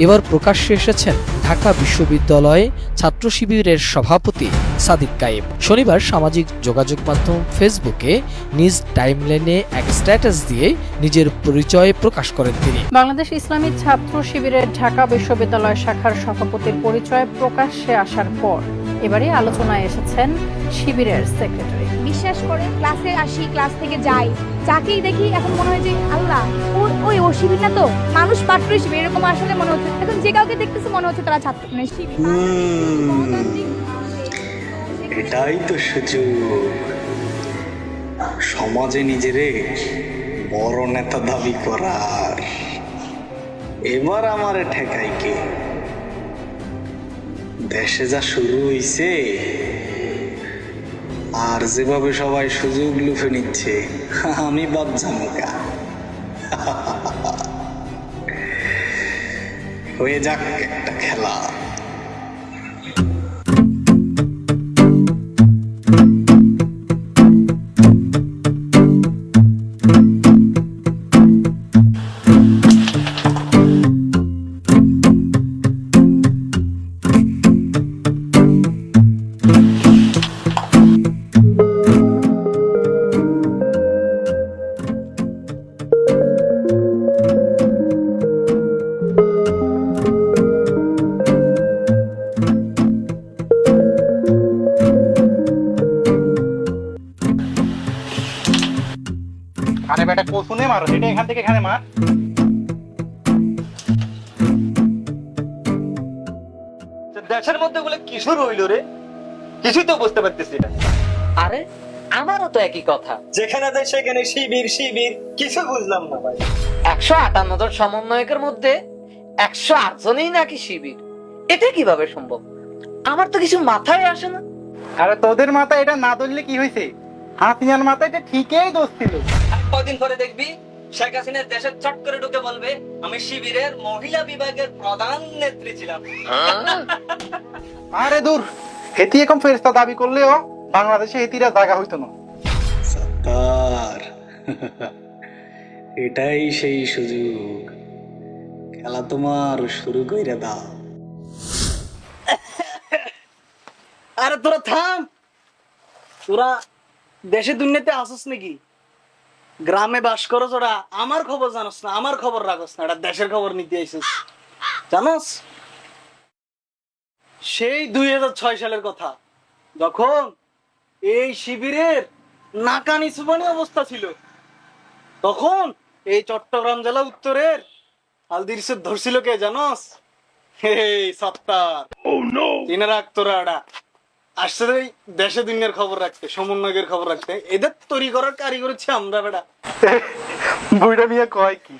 এবার প্রকাশ্যে এসেছেন ঢাকা বিশ্ববিদ্যালয়ে ছাত্র শিবিরের সভাপতি সাদিক কায়েম। শনিবার সামাজিক যোগাযোগ মাধ্যম ফেসবুকে নিজ টাইমলাইনে এক স্ট্যাটাস দিয়ে নিজের পরিচয় প্রকাশ করেন তিনি। বাংলাদেশ ইসলামী ছাত্র শিবিরের ঢাকা বিশ্ববিদ্যালয় শাখার সভাপতির পরিচয় প্রকাশ্যে আসার পর এবারে আলোচনায় এসেছেন শিবিরের সেক্রেটারি। বিশ্বাস করে ক্লাসে আসি, ক্লাস থেকে যাই, যাকেই দেখি এখন মনে হয় যে আল্লাহ ও শিবির না তো, মানুষ পাত্র শিবির, এরকম আসলে মনে হচ্ছে। এখন যে কাউকে দেখতেছে মনে হচ্ছে তারা ছাত্র মানে শিবির। এটাই তো সুযোগ সমাজে নিজেরে বড় নেতা দাবি করার। এবার আমারে ঠেকাই কে? দেশে যা শুরু হইছে আর যেভাবে সবাই সুযোগ লুফে নিচ্ছে, আমি বাদ জামুকা। হয়ে যাক একটা খেলা। আরে বেটা কোসুনে মারো, এটা এখান থেকে এখানে মার। দেশের মধ্যে বলে কি শুরু হইলো রে? কিছুই তো বুঝতে পারতেছি না। আরে আমারও তো একই কথা। যেখানে দেশ সেখানে শিবির শিবির, কিছু বুঝলাম না ভাই। 158 জন সমন্বয়কের মধ্যে 108 জনই নাকি শিবির। এটা কিভাবে সম্ভব? আমার তো কিছু মাথায় আসে না। আরে তোদের মাথায় এটা না ধরলে কি হয়েছে? হাসিনার মাথায় এটা ঠিকই দোষ ছিল। কদিন পরে দেখবি শেখ হাসিনা দেশের চট করে ঢুকে বলবে আমি শিবিরের মহিলা বিভাগের প্রধান নেত্রী ছিলাম। আরে দূর, হেতি এখন ফেরেশতা দাবি করলেও বাংলাদেশে হেতিরা জায়গা হইতো না। সত্তার, এটাই সেই সুযোগ। খেলা তোমার শুরু কইরা দাও। আরে তোরা থাম, তোরা দেশে দুনিয়াতে আসস নাকি? গ্রামে বাস করো তোরা, আমার খবর জানোস না, আমার খবর রাখস না, এটা দেশের খবর নিতে আইসিস জানোস? সেই 2006 সালের কথা, যখন এই শিবিরের নাকানি সুবানি অবস্থা ছিল, তখন এই চট্টগ্রাম জেলা উত্তরের হালদিরসে ধরছিল কে জানোস? এই সত্তার, চিনে রাখ তোরা। এটা আসছে দেশে দুনিয়ার খবর রাখতে, সমন্বয়ের খবর রাখতে। এদের তৈরি করার কারিগর হচ্ছে আমরা। বেটা বুইড়া মিয়া কয় কি?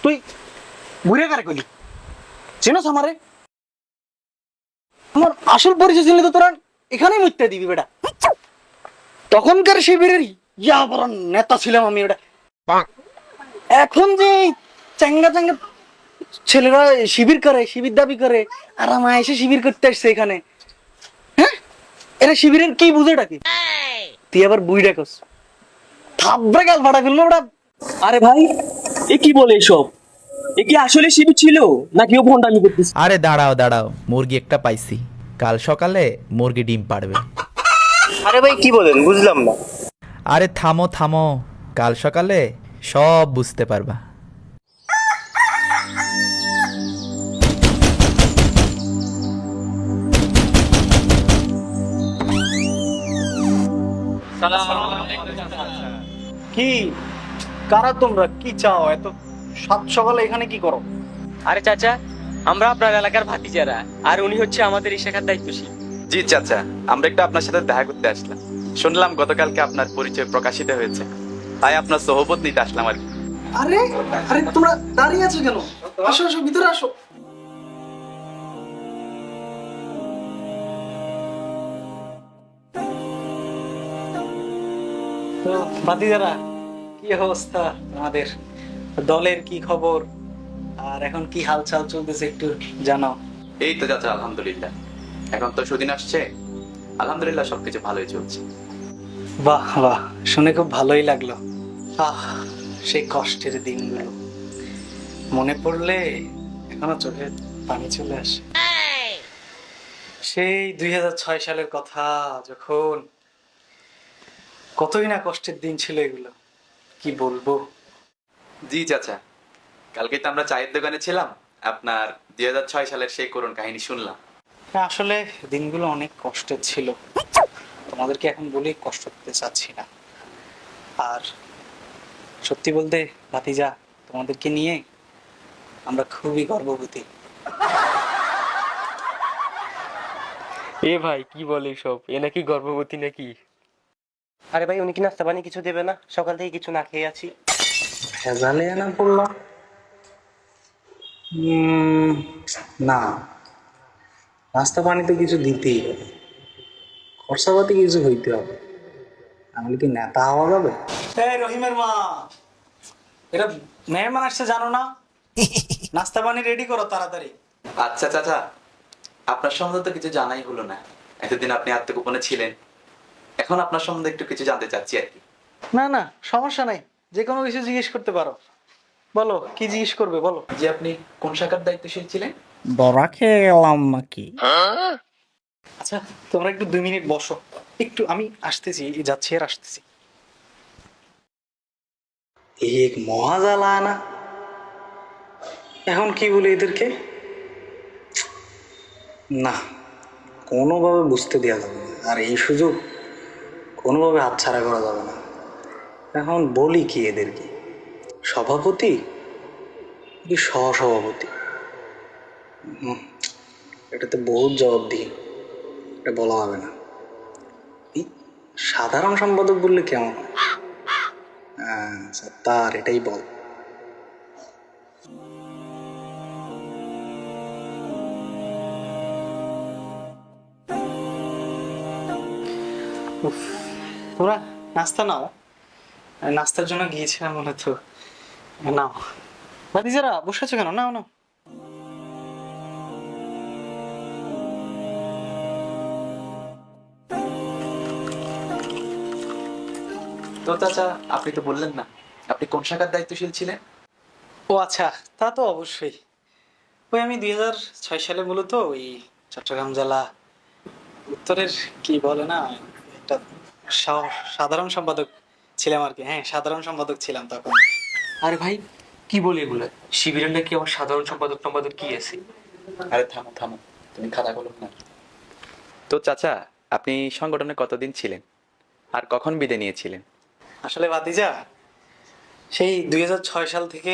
তুই বুড়ে কারে কইলি? চিনোস আমারে? আমার আসল পরিচয় ছিল তো তোরা এখানেই মুইতে দিবি। বেটা তখনকার শিবিরের ইয়া বড় নেতা ছিলাম আমি। বেটা এখন যে চাঙ্গা চাঙ্গা ছেলেরা শিবির করে, শিবির দাবি করে, আর আমার এসে শিবির করতে আসছে এখানে। হ্যাঁ, এরা শিবিরের কি বুঝেটা কি? তুই আবার বুইড়া কস, থাবড়ে গাল ফাটা ফেললো। ওটা আরে ভাই, এ কি বলে এসব? এ কি আসলে শিবির ছিল নাকি ও ভন্ডামি করতেছে? আরে দাঁড়াও দাঁড়াও, মুরগি একটা পাইছি, কাল সকালে মুরগি ডিম পাড়বে। আরে ভাই কি বলেন, বুঝলাম না। আরে থামো থামো, কাল সকালে সব বুঝতে পারবা। কি কারা তোমরা? কি চাও এত সাত সকালে এখানে কি করো? আরে চাচা, আমরা আপনার এলাকার ভাতিজারা, আর উনি হচ্ছে আমাদের এই শাখার দায়িত্বশীল। জি চাচা, আমরা একটু আপনার সাথে দেখা করতে আসলাম। শুনলাম গতকালকে আপনার পরিচয় প্রকাশিত হয়েছে, তাই আপনার সহবত নিতে আসলাম আর কি। আরে আরে তোমরা দাঁড়িয়ে আছো কেন? আসো আসো, ভিতরে আসো। তো ভাতিজারা, কি অবস্থা আমাদের দলের? কি খবর আর এখন কি হালচাল চলতেছে একটু জানাও। এই তো চাচা, আলহামদুলিল্লাহ। এখন তো সুদিন আসছে, আলহামদুলিল্লাহ সবকিছু ভালোই চলছে। বাহ বাহ, শুনে খুব ভালোই লাগলো। সেই কষ্টের দিনগুলো মনে পড়লে এখনো চোখে পানি চলে আসে। সেই 2006 সালের কথা, যখন কতই না কষ্টের দিন ছিল এগুলো, কি বলবো। জি চাচা, কালকে তো আমরা চায়ের দোকানে ছিলাম, আপনার 2006 সালের সেই করুণ কাহিনী শুনলাম। আসলে দিনগুলো অনেক কষ্টের ছিল, তোমাদেরকে এখন বলে কষ্ট দিতে চাচ্ছি না। আর সত্যি বলতে ভাতিজা, তোমাদেরকে নিয়ে আমরা খুবই গর্ববোধী। এ ভাই কি বলে সব, এ নাকি গর্ভবতী নাকি? আরে ভাই, উনি কি নাস্তা পানি কিছু দেবে না? সকাল থেকে কিছু না খেয়ে আছি। ভেজালে না বললাম না, নাস্তা পানিতে কিছু দিতেই হবে, খরচাপাতি কিছু হইতে হবে, তাহলে কি নেতা হওয়া যাবে? এই রহিমের মা, এটা মেহমান আসছে জানো না? নাস্তা পানি রেডি করো তাড়াতাড়ি। আচ্ছা চাচা, আপনার সম্বন্ধে তো কিছু জানাই হলো না। এতদিন আপনি আত্মগোপনে ছিলেন, এখন আপনার সম্বন্ধে একটু কিছু জানতে চাচ্ছি আর কি। না না, সমস্যা নাই, যে কোনো কিছু জিজ্ঞেস করতে পারো। বলো, কি জিজ্ঞেস করবে বলো। যে আপনি কোন শাখার দায়িত্বশীল ছিলেন? বড়া খেয়ে গেলাম নাকি? আচ্ছা, তোমরা একটু 2 মিনিট বসো, একটু আমি আসতেছি, যাচ্ছি আর আসতেছি। এক মহাজালা না, এখন কি বলি এদেরকে? না, কোনোভাবে বুঝতে দেওয়া যাবে না, আর এই সুযোগ কোনোভাবে হাতছাড়া করা যাবে না। এখন বলি কি এদেরকে, সভাপতি কি সহসভাপতি? এটাতে বহুত জবাবদিহি, এটা বলা হবে না। এই সাধারণ সম্পাদক বললে কেমন হয়? আচ্ছা, তার এটাই বল। তোমরা নাস্তা নাও, নাস্তার জন্য গিয়েছিলাম মনে তো। নাও ভাতিজারা, বসে আছো কেন? নাও নাও। তো চাচা, আপনি তো বললেন না আপনি কোন শাখার দায়িত্বশীল ছিলেন? ও আচ্ছা, তা তো অবশ্যই। ওই আমি 2006 সালে মূলত ওই চট্টগ্রাম জেলা উত্তরের কি বলে না, একটা সাধারণ সম্পাদক ছিলাম আর কি। হ্যাঁ, সাধারণ সম্পাদক ছিলাম তখন। আরে ভাই, কি বলে এগুলো? শিবিরের নাকি আমার সাধারণ সম্পাদক সম্পাদক কি আছে? আরে থামো থামো, তুমি খাতা বলো না। তো চাচা, আপনি সংগঠনে কতদিন ছিলেন আর কখন বিদায় নিয়েছিলেন? আসলে ভাতিজা, সেই 2006 সাল থেকে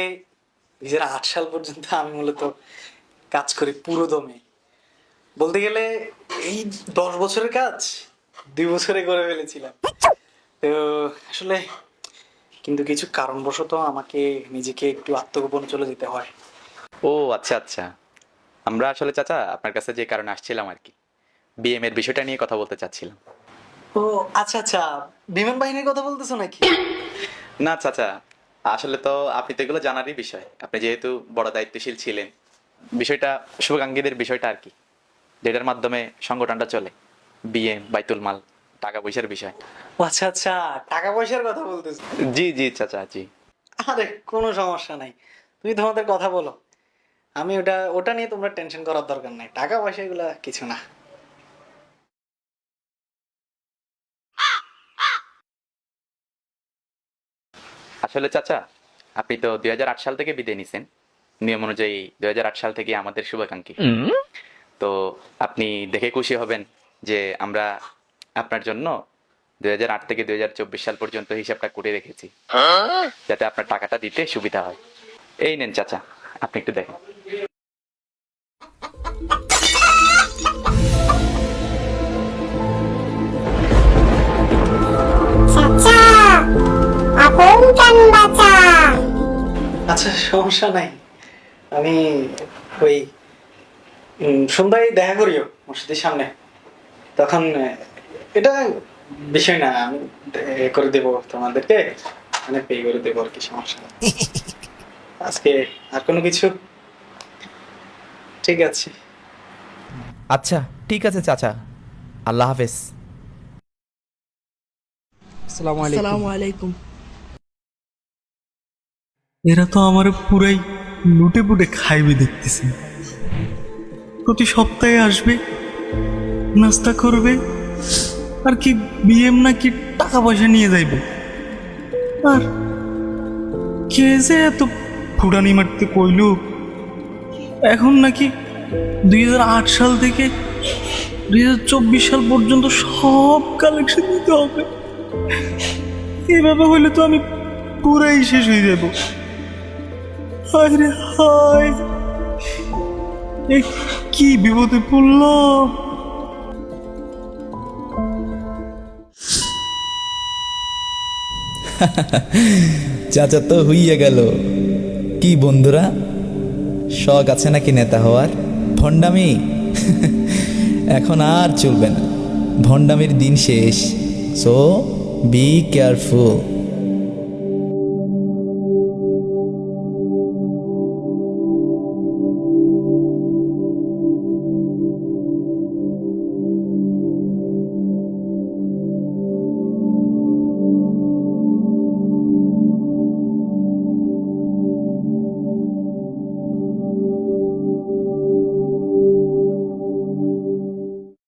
2008 সাল পর্যন্ত আমি মূলত কাজ করি পুরো দমে। বলতে গেলে এই 10 বছরের কাজ 2 বছরে করে ফেলেছিলাম। তো আসলে কিন্তু কিছু কারণবশত আমাকে নিজেকে একটু আত্মগোপনে চলে যেতে হয়। ও আচ্ছা আচ্ছা, আমরা আসলে চাচা আপনার কাছে যে কারণে আসছিলাম আর কি, বিএম এর বিষয়টা নিয়ে কথা বলতে চাচ্ছিলাম। ও আচ্ছা আচ্ছা, বিমান বাহিনীর কথা বলতেছো নাকি? না চাচা, আসলে তো আপনি তো এগুলো জানারই বিষয়, আপনি যেহেতু বড় দায়িত্বশীল ছিলেন, বিষয়টা শুভাকাঙ্ক্ষীদের বিষয়টা আর কি, যেটার মাধ্যমে সংগঠনটা চলে, বিএম, বাইতুল মাল, টাকা পয়সার বিষয়। ও আচ্ছা আচ্ছা, টাকা পয়সার কথা বলতেছো? জি জি চাচা, জি। আরে কোনো সমস্যা নাই, তুমি তোমাদের কথা বলো, আমি ওটা নিয়ে তোমরা টেনশন করার দরকার নাই, টাকা পয়সা এগুলা কিছু না। আসলে চাচা, আপনি তো 2008 সাল থেকে বিদায় নিছেন, নিয়ম অনুযায়ী 2008 সাল থেকে আমাদের শুভাকাঙ্ক্ষী। তো আপনি দেখে খুশি হবেন যে আমরা আপনার জন্য 2008 থেকে 2024 সাল পর্যন্ত হিসাবটা করে রেখেছি, যাতে আপনার টাকাটা দিতে সুবিধা হয়। এই নেন চাচা, আপনি একটু দেখেন। আচ্ছা, সমস্যা নাই, আমি ওই সন্ধ্যায় দেখা করিও মসজিদের সামনে, তখন এটা বিষয় না, আমি করে দেবো তোমাদেরকে, মানে পে করে দেবো আর কি, সমস্যা নেই। আজকে আর কোনো কিছু? ঠিক আছে। আচ্ছা ঠিক আছে চাচা, আল্লাহ হাফেজ। আসসালামু আলাইকুম। এরা তো আমার পুরাই লুটে পুটে খাইবে দেখতেছি। প্রতি সপ্তাহে আসবে, নাস্তা করবে, আর কি বিএম নাকি টাকা পয়সা নিয়ে যাইবে। আর কে যে এত ফুটানি মারতে কইল, এখন নাকি 2008 সাল থেকে 2024 সাল পর্যন্ত সব কালেকশন দিতে হবে। এভাবে হইলে তো আমি পুরাই শেষ হয়ে যাব। হায় রে হায়, এ কি বিপদে পড়লো। চাচা তো হইয়া গেল। কি বন্ধুরা, শখ আছে নাকি নেতা হওয়ার? ভণ্ডামি এখন আর চলবে না, ভণ্ডামির দিন শেষ। So be careful.